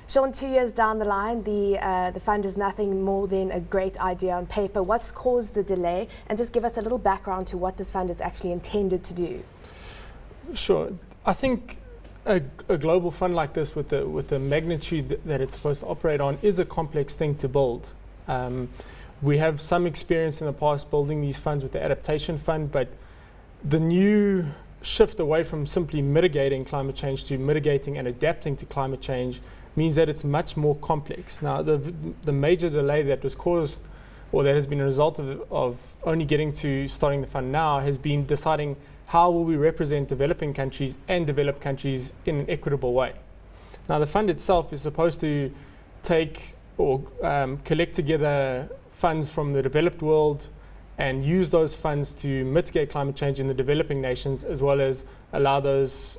Sean, 2 years down the line, the fund is nothing more than a great idea on paper. What's caused the delay? And just give us a little background to what this fund is actually intended to do. Sure. I think a global fund like this, with the magnitude that it's supposed to operate on, is a complex thing to build. We have some experience in the past building these funds with the adaptation fund, but the new shift away from simply mitigating climate change to mitigating and adapting to climate change means that it's much more complex. Now, the major delay that was caused, or that has been a result of only getting to starting the fund now, has been deciding how will we represent developing countries and developed countries in an equitable way. Now, the fund itself is supposed to take or collect together funds from the developed world and use those funds to mitigate climate change in the developing nations, as well as allow those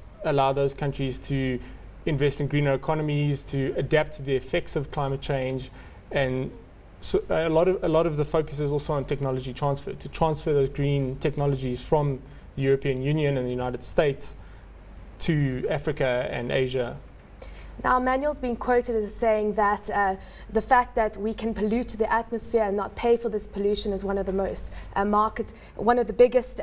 countries to invest in greener economies, to adapt to the effects of climate change. And so a lot of the focus is also on technology transfer, to transfer those green technologies from the European Union and the United States to Africa and Asia. Now, Manuel's been quoted as saying that the fact that we can pollute the atmosphere and not pay for this pollution is one of the biggest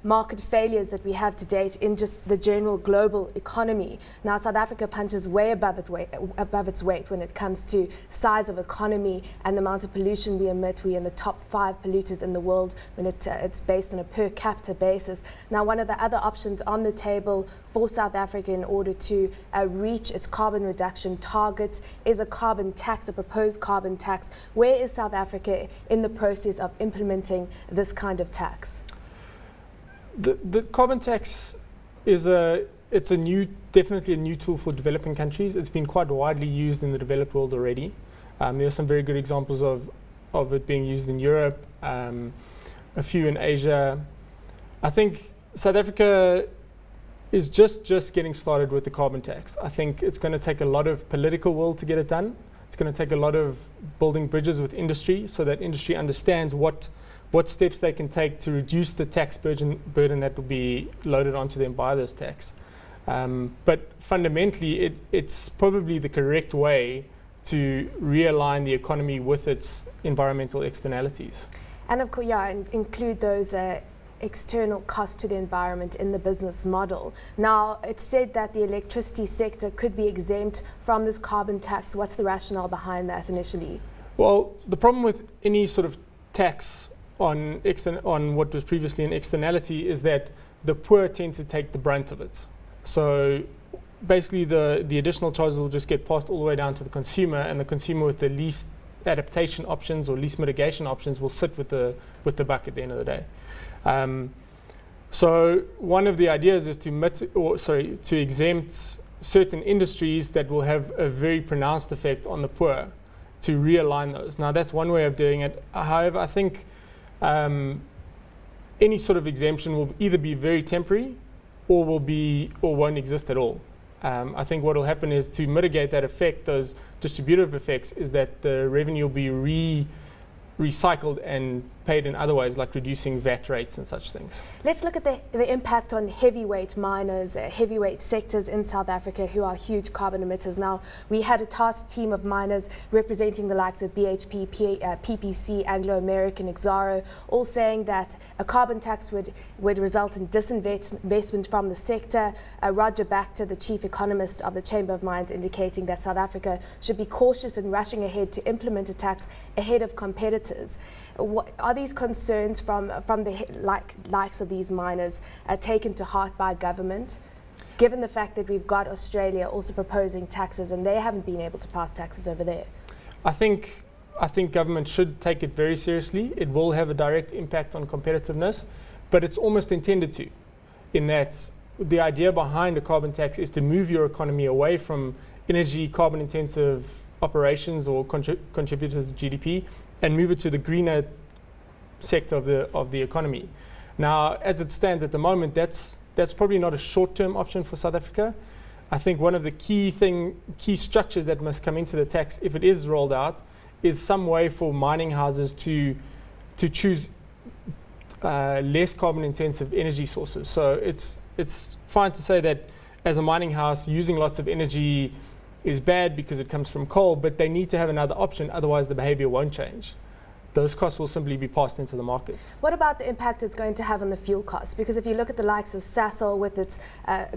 market failures that we have to date in just the general global economy. Now, South Africa punches way above its weight when it comes to size of economy and the amount of pollution we emit. We're in the top 5 polluters in the world when it's based on a per capita basis. Now, one of the other options on the table for South Africa in order to reach its carbon reduction targets is a carbon tax, a proposed carbon tax. Where is South Africa in the process of implementing this kind of tax? The carbon tax is definitely a new tool for developing countries. It's been quite widely used in the developed world already. There are some very good examples of it being used in Europe, a few in Asia. I think South Africa is just getting started with the carbon tax. I think it's going to take a lot of political will to get it done. It's going to take a lot of building bridges with industry so that industry understands what steps they can take to reduce the tax burden that will be loaded onto them by this tax. But fundamentally, it's probably the correct way to realign the economy with its environmental externalities. And of course, include those external costs to the environment in the business model. Now, it's said that the electricity sector could be exempt from this carbon tax. What's the rationale behind that initially? Well, the problem with any sort of tax on what was previously an externality is that the poor tend to take the brunt of it. So basically the additional charges will just get passed all the way down to the consumer, and the consumer with the least adaptation options or least mitigation options will sit with the buck at the end of the day. So one of the ideas is to exempt certain industries that will have a very pronounced effect on the poor, to realign those. Now, that's one way of doing it. However, I think any sort of exemption will either be very temporary or won't exist at all. I think what will happen is, to mitigate that effect, those distributive effects, is that the revenue will be recycled and paid in other ways, like reducing VAT rates and such things. Let's look at the impact on heavyweight miners, heavyweight sectors in South Africa who are huge carbon emitters. Now, we had a task team of miners representing the likes of BHP, PPC, Anglo American, Exxaro, all saying that a carbon tax would result in disinvestment from the sector. Roger Bacter, the chief economist of the Chamber of Mines, indicating that South Africa should be cautious in rushing ahead to implement a tax ahead of competitors. What are these concerns from the likes of these miners taken to heart by government, given the fact that we've got Australia also proposing taxes and they haven't been able to pass taxes over there? I think government should take it very seriously. It will have a direct impact on competitiveness, but it's almost intended to, in that the idea behind a carbon tax is to move your economy away from energy carbon intensive operations or contributors to GDP and move it to the greener sector of the economy. Now, as it stands at the moment, that's probably not a short-term option for South Africa. I think one of the key structures that must come into the tax, if it is rolled out, is some way for mining houses to choose less carbon-intensive energy sources. So it's fine to say that as a mining house using lots of energy is bad because it comes from coal, but they need to have another option, otherwise the behavior won't change. Those costs will simply be passed into the market. What about the impact it's going to have on the fuel costs? Because if you look at the likes of Sasol with its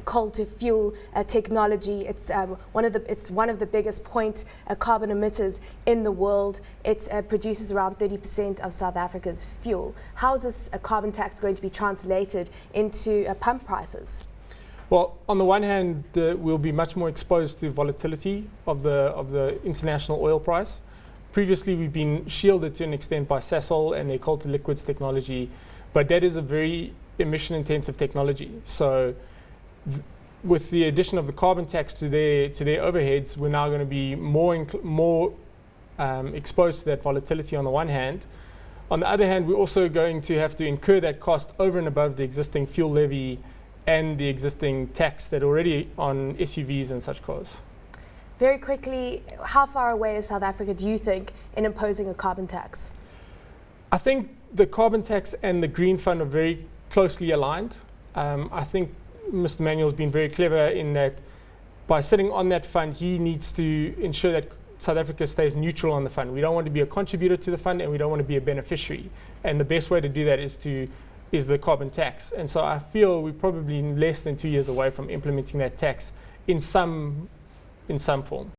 coal-to-fuel technology, it's one of the biggest carbon emitters in the world. It produces around 30% of South Africa's fuel. How is this carbon tax going to be translated into pump prices? Well, on the one hand, we'll be much more exposed to volatility of the international oil price. Previously, we've been shielded to an extent by Sasol and their coal-to-liquids technology, but that is a very emission-intensive technology. So, with the addition of the carbon tax to their overheads, we're now going to be more exposed to that volatility on the one hand. On the other hand, we're also going to have to incur that cost over and above the existing fuel levy and the existing tax that already on SUVs and such cars. Very quickly, how far away is South Africa, do you think, in imposing a carbon tax? I think the carbon tax and the Green Fund are very closely aligned. I think Mr. Manuel's been very clever in that by sitting on that fund, he needs to ensure that South Africa stays neutral on the fund. We don't want to be a contributor to the fund, and we don't want to be a beneficiary. And the best way to do that is the carbon tax. And so I feel we're probably less than 2 years away from implementing that tax in some form.